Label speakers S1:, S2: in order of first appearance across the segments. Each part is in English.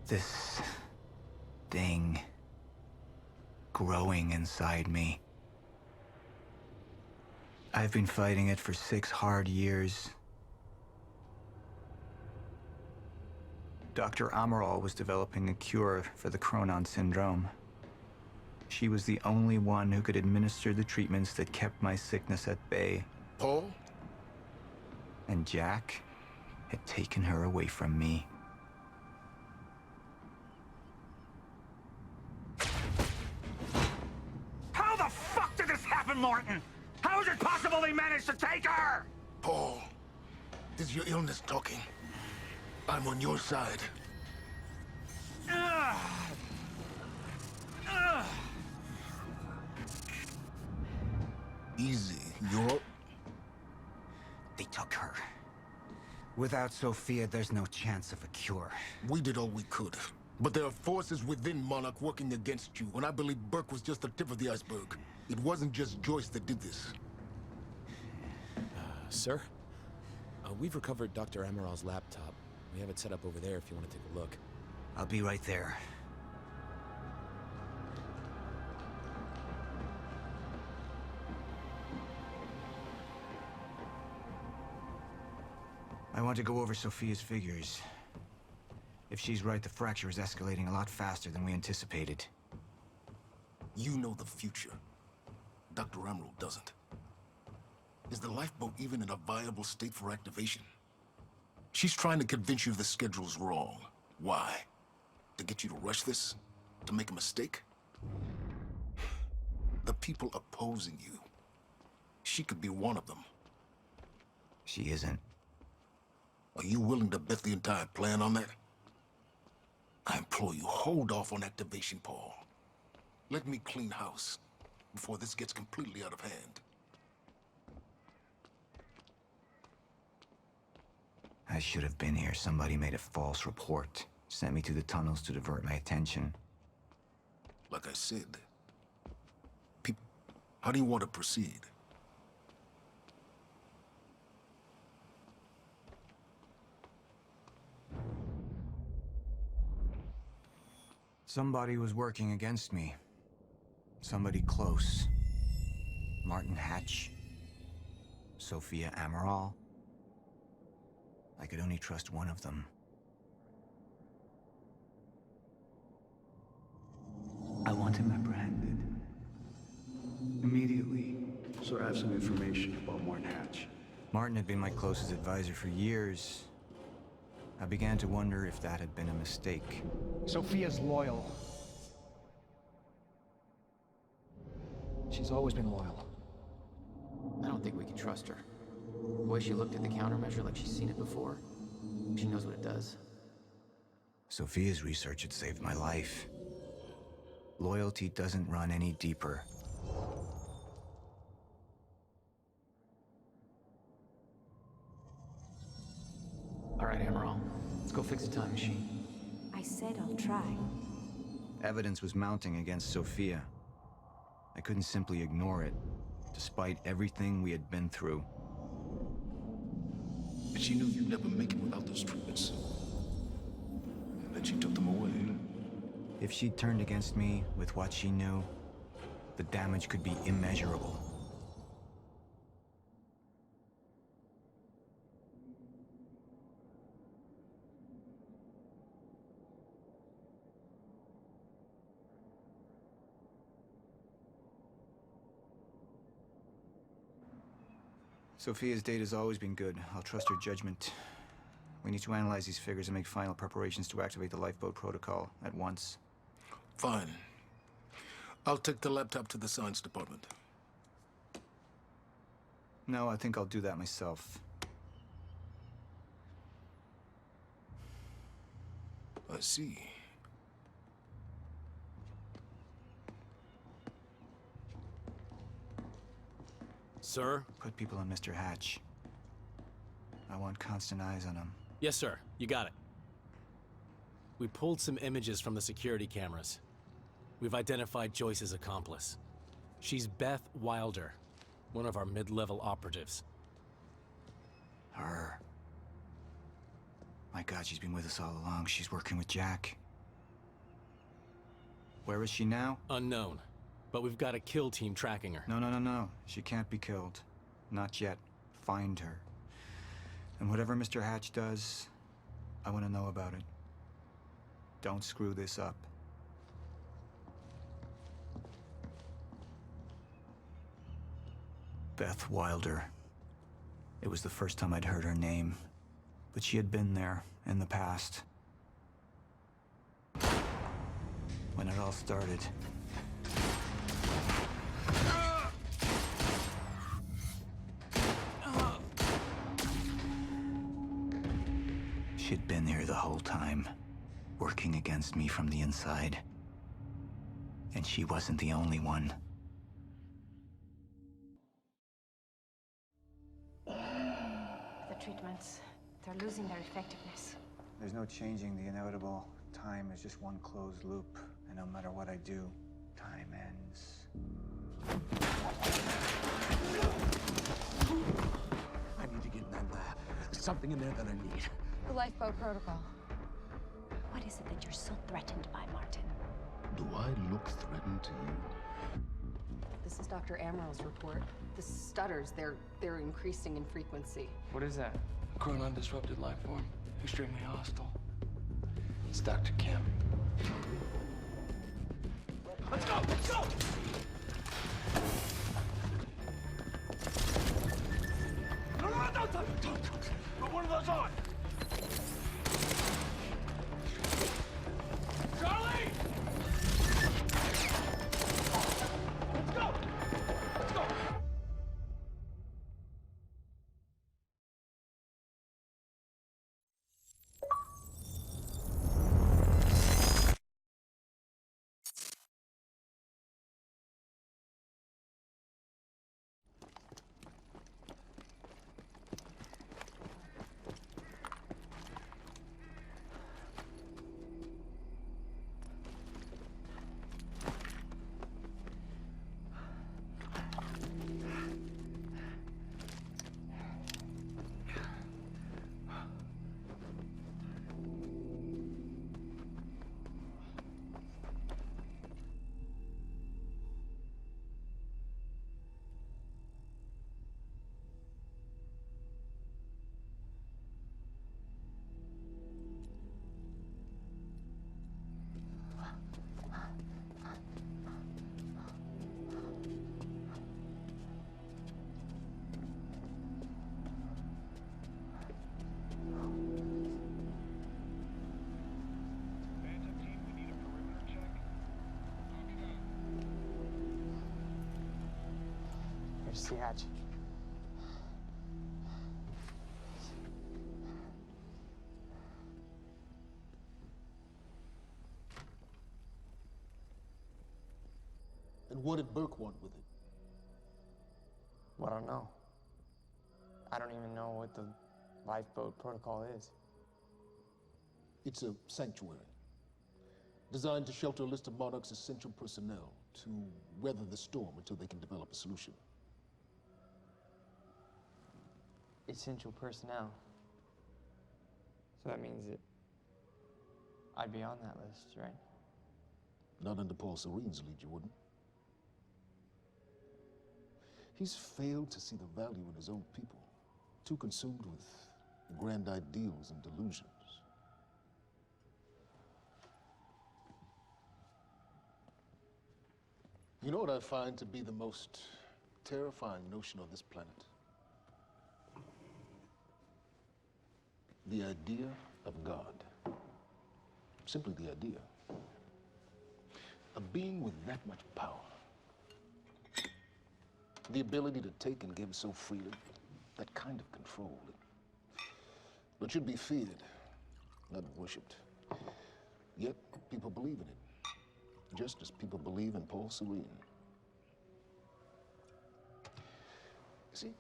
S1: This thing growing inside me. I've been fighting it for 6 hard years. Dr. Amaral was developing a cure for the Cronon syndrome. She was the only one who could administer the treatments that kept my sickness at bay.
S2: Paul?
S1: And Jack had taken her away from me.
S3: How the fuck did this happen, Martin? How is it possible they managed to take her?
S2: Paul, is your illness talking? I'm on your side. Easy, you're...
S1: They took her. Without Sophia, there's no chance of a cure.
S2: We did all we could. But there are forces within Monarch working against you, and I believe Burke was just the tip of the iceberg. It wasn't just Joyce that did this.
S4: Sir? We've recovered Dr. Amaral's laptop. We have it set up over there if you want to take a look.
S1: I'll be right there. I want to go over Sophia's figures. If she's right, the fracture is escalating a lot faster than we anticipated.
S2: You know the future. Dr. Amaral doesn't. Is the lifeboat even in a viable state for activation? She's trying to convince you the schedule's wrong. Why? To get you to rush this? To make a mistake? The people opposing you. She could be one of them.
S1: She isn't.
S2: Are you willing to bet the entire plan on that? I implore you, hold off on activation, Paul. Let me clean house before this gets completely out of hand.
S1: I should have been here. Somebody made a false report. Sent me to the tunnels to divert my attention.
S2: Like I said, how do you want to proceed?
S1: Somebody was working against me. Somebody close. Martin Hatch. Sophia Amaral. I could only trust one of them. I want him apprehended. Immediately.
S5: So I have some information about Martin Hatch.
S1: Martin had been my closest advisor for years. I began to wonder if that had been a mistake.
S6: Sophia's loyal. She's always been loyal.
S7: I don't think we can trust her. The way she looked at the countermeasure like she's seen it before, she knows what it does.
S1: Sophia's research had saved my life. Loyalty doesn't run any deeper.
S7: All right, Amaral. Let's go fix the time machine.
S8: I said I'll try.
S1: Evidence was mounting against Sophia. I couldn't simply ignore it, despite everything we had been through.
S2: But she knew you'd never make it without those treatments. And then she took them away.
S1: If she'd turned against me with what she knew, the damage could be immeasurable. Sophia's data's always been good. I'll trust her judgment. We need to analyze these figures and make final preparations to activate the lifeboat protocol at once.
S2: Fine. I'll take the laptop to the science department.
S1: No, I think I'll do that myself.
S2: I see.
S4: Sir?
S1: Put people on Mr. Hatch. I want constant eyes on him.
S4: Yes, sir. You got it. We pulled some images from the security cameras. We've identified Joyce's accomplice. She's Beth Wilder, one of our mid-level operatives.
S1: Her. My God, she's been with us all along. She's working with Jack. Where is she now?
S4: Unknown. But we've got a kill team tracking her.
S1: No. She can't be killed. Not yet. Find her. And whatever Mr. Hatch does, I want to know about it. Don't screw this up. Beth Wilder. It was the first time I'd heard her name, but she had been there in the past. When it all started. She'd been here the whole time, working against me from the inside. And she wasn't the only one.
S8: The treatments, they're losing their effectiveness.
S1: There's no changing the inevitable. Time is just one closed loop, and no matter what I do, time ends.
S2: I need to get in there. Something in there that I need.
S8: The lifeboat protocol. What is it that you're so threatened by, Martin?
S2: Do I look threatened to you?
S9: This is Dr. Amaril's report. The stutters, they're increasing in frequency.
S10: What is that? Current undisrupted life form. Extremely hostile.
S2: It's Dr. Kim.
S10: Let's go! Let's go! No, don't. Put one of those on. Charlie! Let's go! Let's go!
S6: Here's the hatch.
S2: And what did Burke want with it?
S10: Well, I don't know. I don't even know what the lifeboat protocol is.
S2: It's a sanctuary. Designed to shelter a list of Monarch's essential personnel to weather the storm until they can develop a solution.
S10: Essential personnel. So that means that I'd be on that list, right?
S2: Not under Paul Serene's lead, you wouldn't. He's failed to see the value in his own people. Too consumed with grand ideals and delusions. You know what I find to be the most terrifying notion on this planet? The idea of God. Simply the idea. A being with that much power. The ability to take and give so freely. That kind of control. But should be feared, not worshipped. Yet, people believe in it. Just as people believe in Paul Serene. See,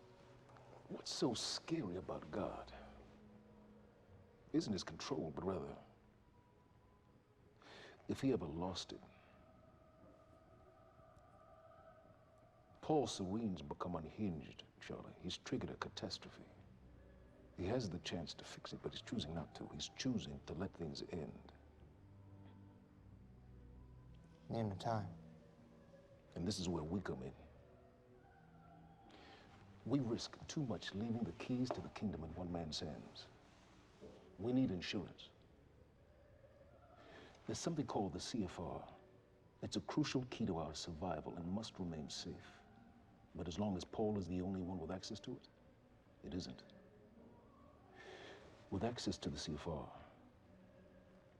S2: what's so scary about God isn't his control, but rather, if he ever lost it. Paul Serene's become unhinged, Charlie. He's triggered a catastrophe. He has the chance to fix it, but he's choosing not to. He's choosing to let things end.
S10: Name the time.
S2: And this is where we come in. We risk too much leaving the keys to the kingdom in one man's hands. We need insurance. There's something called the CFR. It's a crucial key to our survival and must remain safe. But as long as Paul is the only one with access to it, it isn't. With access to the CFR,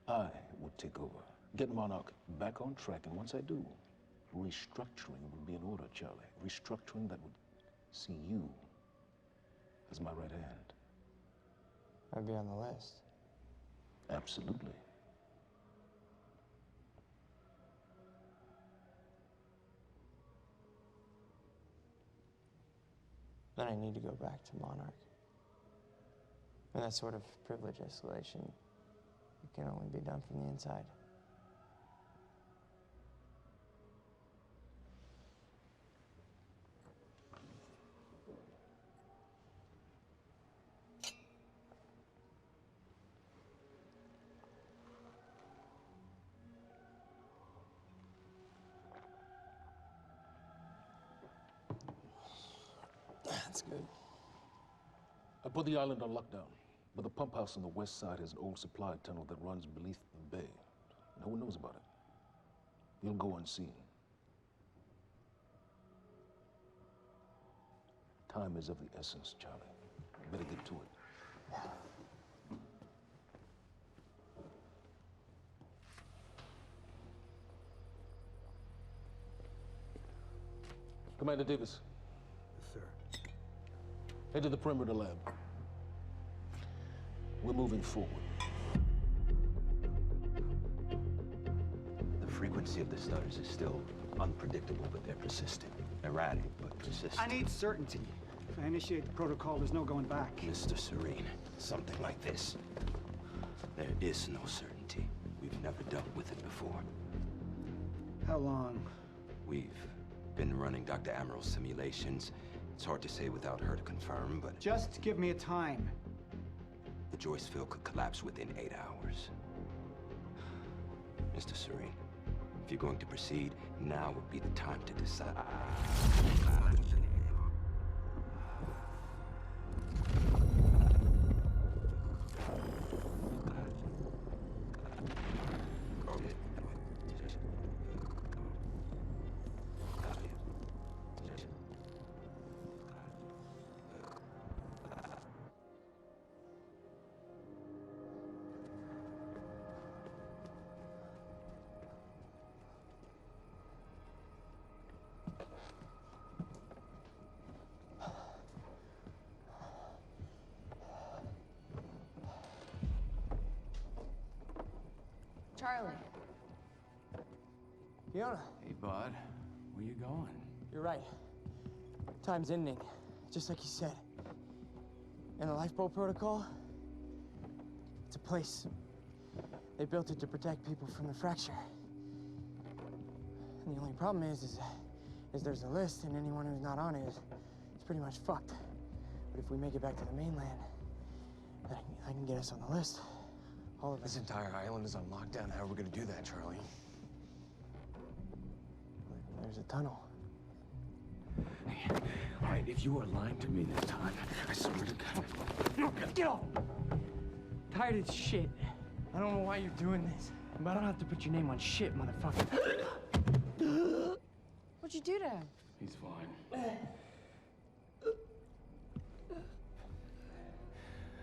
S2: I would take over, get Monarch back on track, and once I do, restructuring would be in order, Charlie. Restructuring that would see you as my right hand.
S10: I'd be on the list.
S2: Absolutely.
S10: Then I need to go back to Monarch. And that sort of privilege escalation, it can only be done from the inside. That's good.
S2: I put the island on lockdown, but the pump house on the west side has an old supply tunnel that runs beneath the bay. No one knows about it. You'll go unseen. Time is of the essence, Charlie. Better get to it. Commander Davis.
S5: Yes, sir.
S2: Head to the perimeter lab. We're moving forward.
S11: The frequency of the stutters is still unpredictable, but they're persistent. Erratic, but persistent.
S12: I need certainty. If I initiate the protocol, there's no going back.
S11: Mr. Serene, something like this. There is no certainty. We've never dealt with it before.
S12: How long?
S11: We've been running Dr. Amaril's simulations. It's hard to say without her to confirm, but...
S12: Just give me a time.
S11: The Joyce field could collapse within 8 hours. Mr. Serene, if you're going to proceed, now would be the time to decide.
S9: Charlie.
S10: Fiona,
S1: Hey, bud. Where you going?
S10: you're right. Time's ending, just like you said. And the lifeboat protocol, it's a place. They built it to protect people from the fracture. And the only problem is there's a list, and anyone who's not on it is pretty much fucked. But if we make it back to the mainland, I can get us on the list. All of us.
S13: This entire island is on lockdown. How are we gonna do that, Charlie?
S10: There's a tunnel.
S1: Hey, all right, if you are lying to me this time, I swear to God.
S10: Get off! Tired of this shit. I don't know why you're doing this, but I don't have to put your name on shit, motherfucker.
S9: What'd you do to him?
S1: He's fine.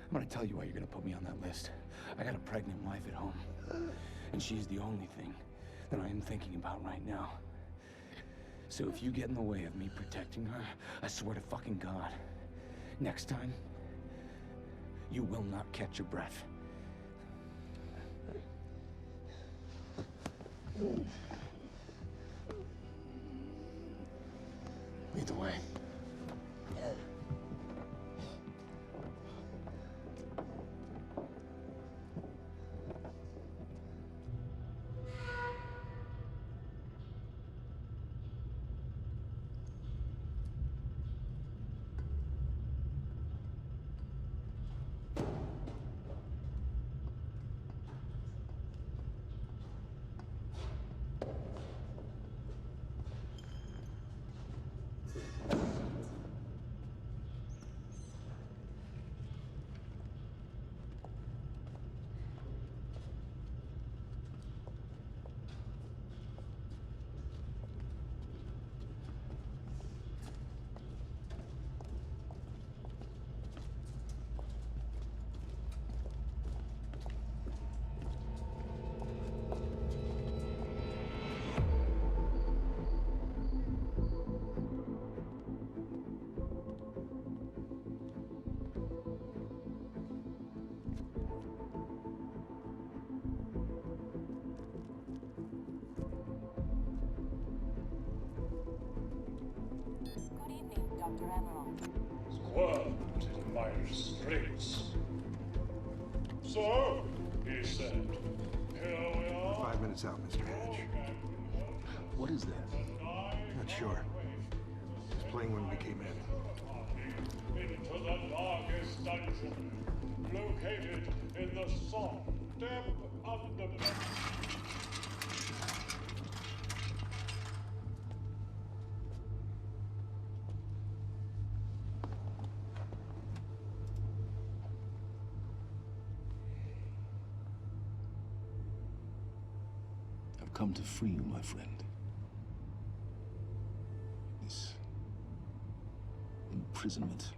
S1: I'm gonna tell you why you're gonna put me on that list. I got a pregnant wife at home, and she's the only thing that I am thinking about right now. So if you get in the way of me protecting her, I swear to fucking God, next time, you will not catch your breath.
S13: Lead the way.
S14: Dr. Emerald.
S15: Squirmed in my restraints. So, he said, here we are.
S5: 5 minutes out, Mr. Hatch.
S2: What is that?
S5: Not sure. Just playing when we came in.
S15: Into the darkest dungeon, located in the soft depth of the
S2: I've come to free you, my friend. This imprisonment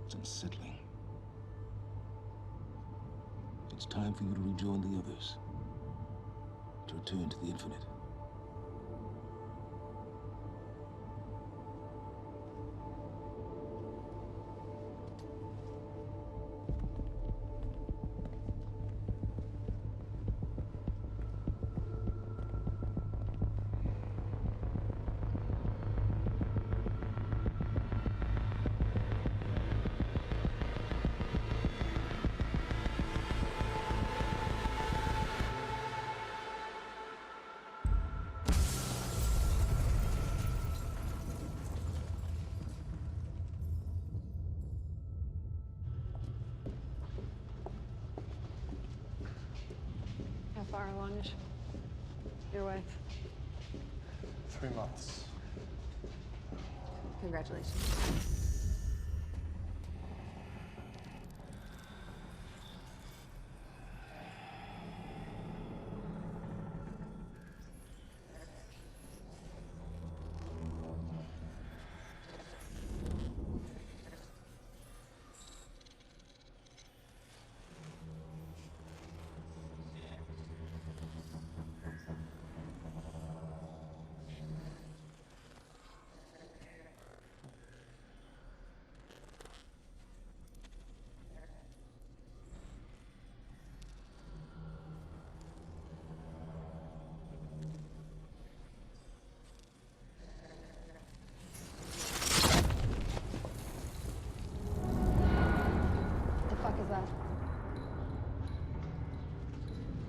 S2: is unsettling. It's time for you to rejoin the others, to return to the infinite.
S9: How far along is your wife?
S13: 3 months.
S9: Congratulations.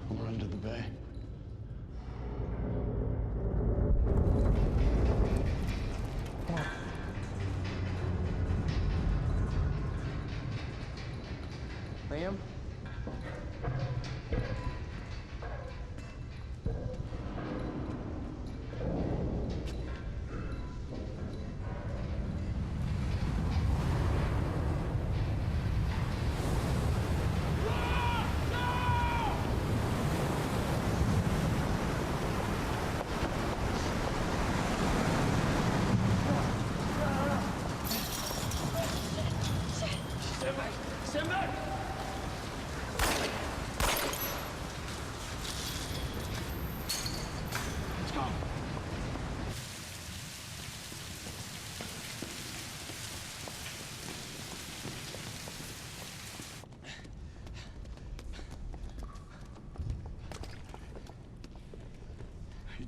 S13: We're under the bay.
S10: Liam?
S3: Stand back!
S5: Let's go.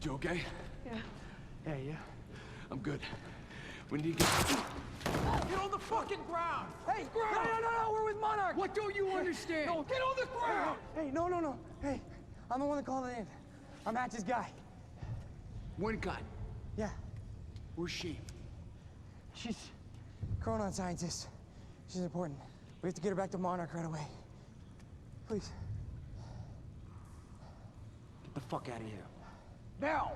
S13: You okay?
S9: Yeah.
S13: Yeah, yeah. I'm good. We need to get...
S10: Get on the fucking ground! Hey, no, we're with Monarch!
S13: What don't you understand?
S10: No, get on the ground! Hey, no. Hey, I'm the one that called it in. I'm Hatch's guy.
S13: Wincott.
S10: Yeah,
S13: Where's she?
S10: she's a chronon scientist. She's important. We have to get her back to Monarch right away. Please.
S13: Get the fuck out of here.
S10: Now!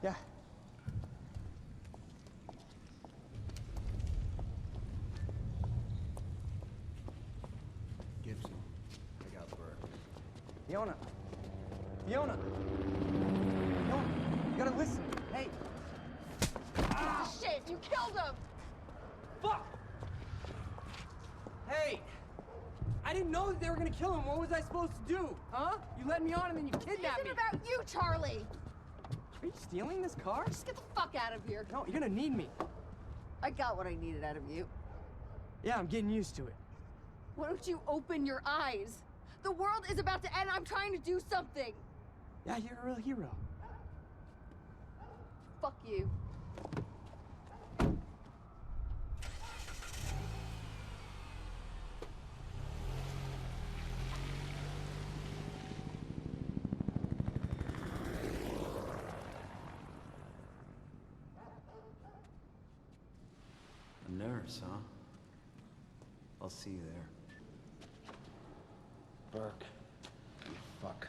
S10: Yeah.
S1: Gibson, I got Burke.
S10: Fiona, you gotta listen. Hey.
S9: Ah, shit, you killed him!
S10: Fuck! Hey! I didn't know that they were gonna kill him. What was I supposed to do? Huh? You led me on and then you kidnapped me.
S9: This isn't about you, Charlie!
S10: Are you stealing this car?
S9: Just get the fuck out of here.
S10: No, you're gonna need me.
S9: I got what I needed out of you.
S10: Yeah, I'm getting used to it.
S9: Why don't you open your eyes? The world is about to end. I'm trying to do something.
S10: Yeah, you're a real hero.
S9: Fuck you.
S1: I'll see you there.
S12: Burke. You fuck.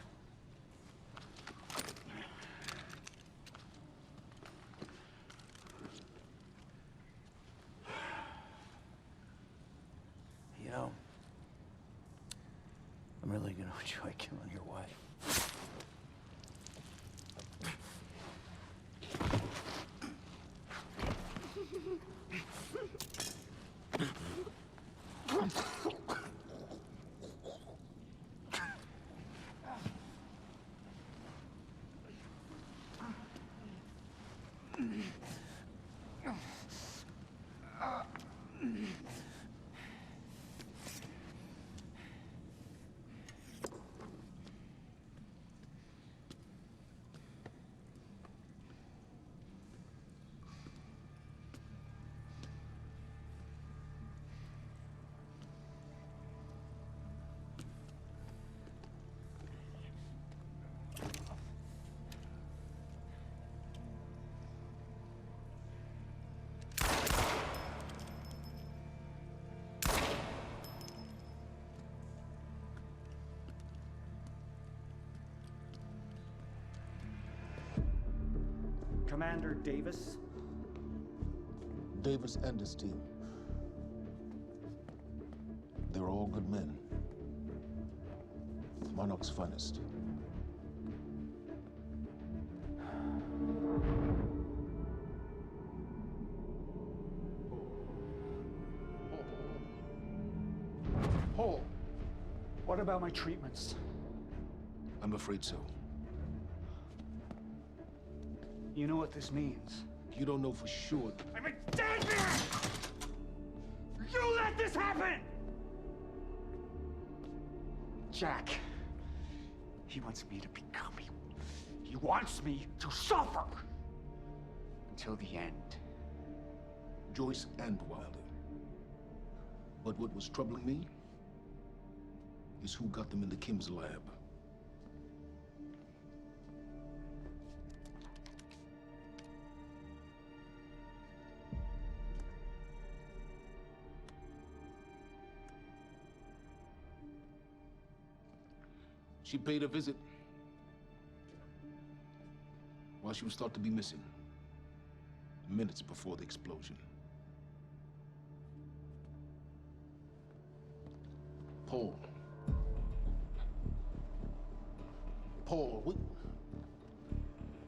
S14: You know, I'm really gonna enjoy killing your wife.
S12: Commander Davis?
S2: Davis and his team. They're all good men. Monarch's finest.
S12: Paul, what about my treatments?
S2: I'm afraid so.
S12: You know what this means?
S2: You don't know for sure.
S3: I'm a dead man! You let this happen!
S12: Jack. He wants me to become you. He wants me to suffer. Until the end.
S2: Joyce and Wilder. But what was troubling me is who got them into Kim's lab. She paid a visit while she was thought to be missing, minutes before the explosion.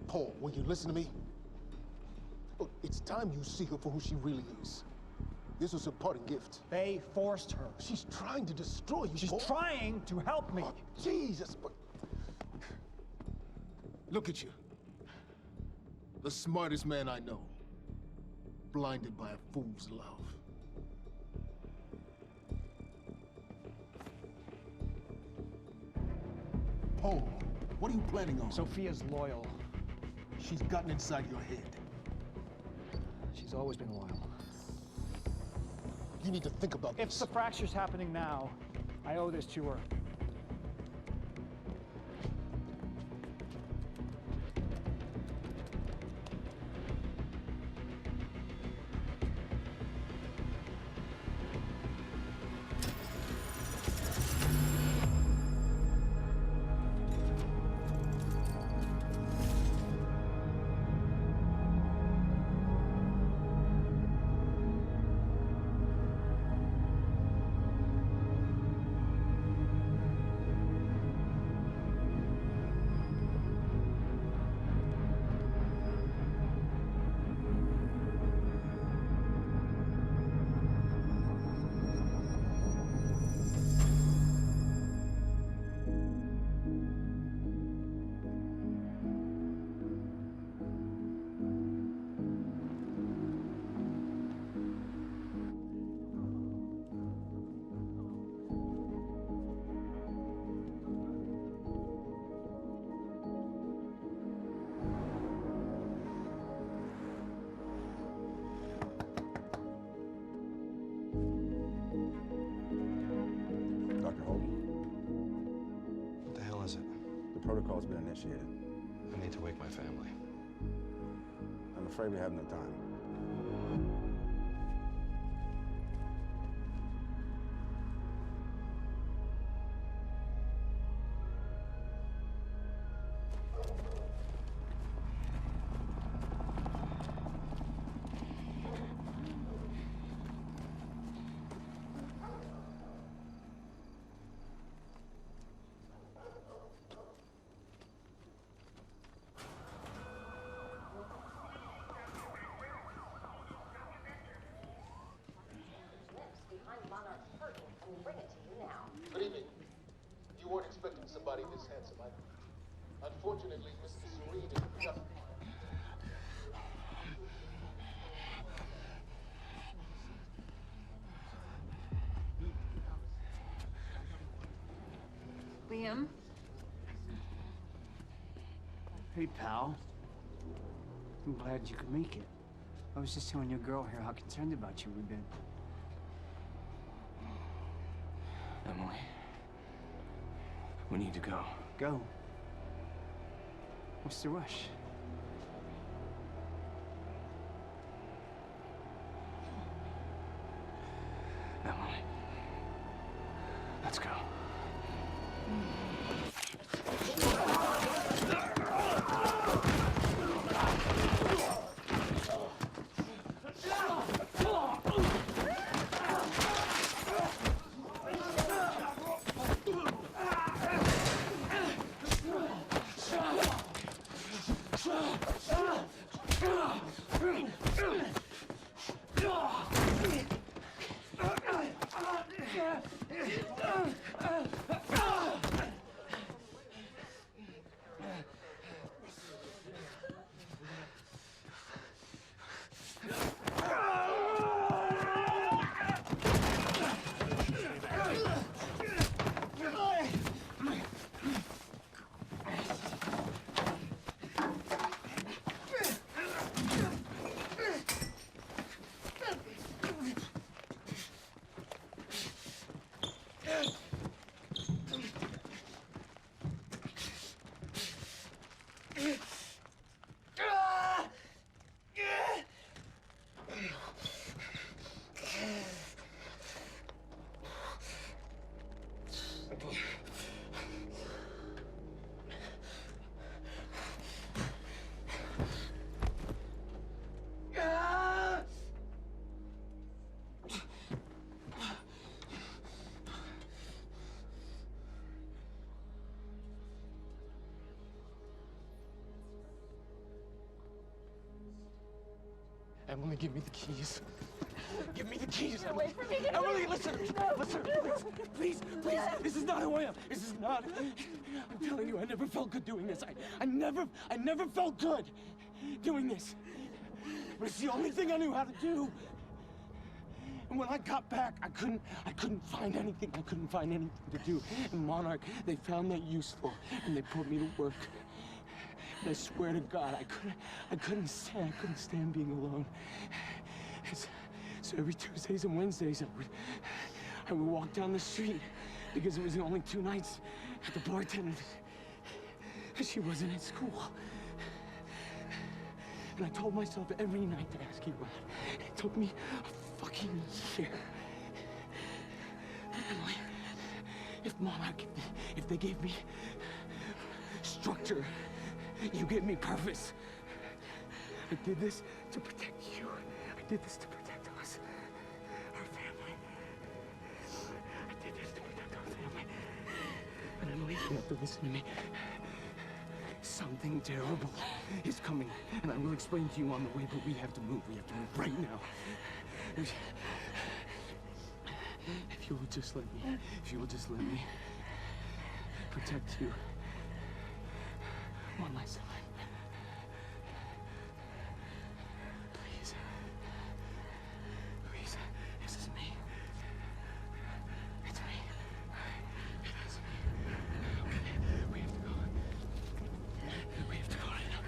S2: Paul, will you listen to me? Look, it's time you see her for who she really is. This was her parting gift.
S12: They forced her.
S2: She's trying to destroy you,
S12: She's
S2: Paul.
S12: trying to help me.
S2: Oh, Jesus, but... Look at you. The smartest man I know. Blinded by a fool's love. Paul, what are you planning on?
S12: Sophia's loyal.
S2: She's gotten inside your head.
S12: She's always been loyal.
S2: You need to think about
S12: If
S2: this.
S12: the fracture's happening now, I owe this to her.
S5: Dr. Holden? What the hell is it? The protocol's been initiated. I need to wake my family. I'm afraid we have no time.
S9: Liam?
S12: Hey, pal. I'm glad you could make it. I was just telling your girl here how concerned about you we've been.
S13: Emily, we need to go.
S12: Go. What's the rush?
S13: Emily, let's go.
S12: Emily, give me the keys. Give me the keys,
S16: Get
S12: Emily.
S16: away from me. Get
S12: Emily,
S16: away.
S12: listen.
S16: No.
S12: Listen, please. Please. This is not who I am. This is not. I'm telling you, I never felt good doing this. I never felt good doing this. But it's the only thing I knew how to do. And when I got back, I couldn't find anything. I couldn't find anything to do. And Monarch, they found that useful, and they put me to work. And I swear to God, I couldn't stand being alone. So every Tuesdays and Wednesdays, I would walk down the street because it was the only 2 nights at the bartender. She wasn't at school. And I told myself every night to ask you out. It took me a fucking year. Emily, if Monarch, if they gave me structure, you gave me purpose. I did this to protect you. I did this to protect us, our family. I did this to protect our family. And Emily, you have to listen to me. Something terrible is coming, and I will explain to you on the way, but we have to move. We have to move right now. If you will just let me protect you one last time. Please. Please. This is me. It's me. It is me. Okay. We have to go. We have to go right now. Okay.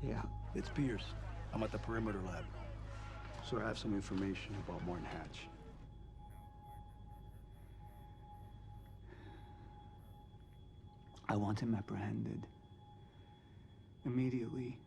S14: Yeah, it's Pierce. I'm at the perimeter lab. So I have some information about Martin Hatch. I want him apprehended. Immediately.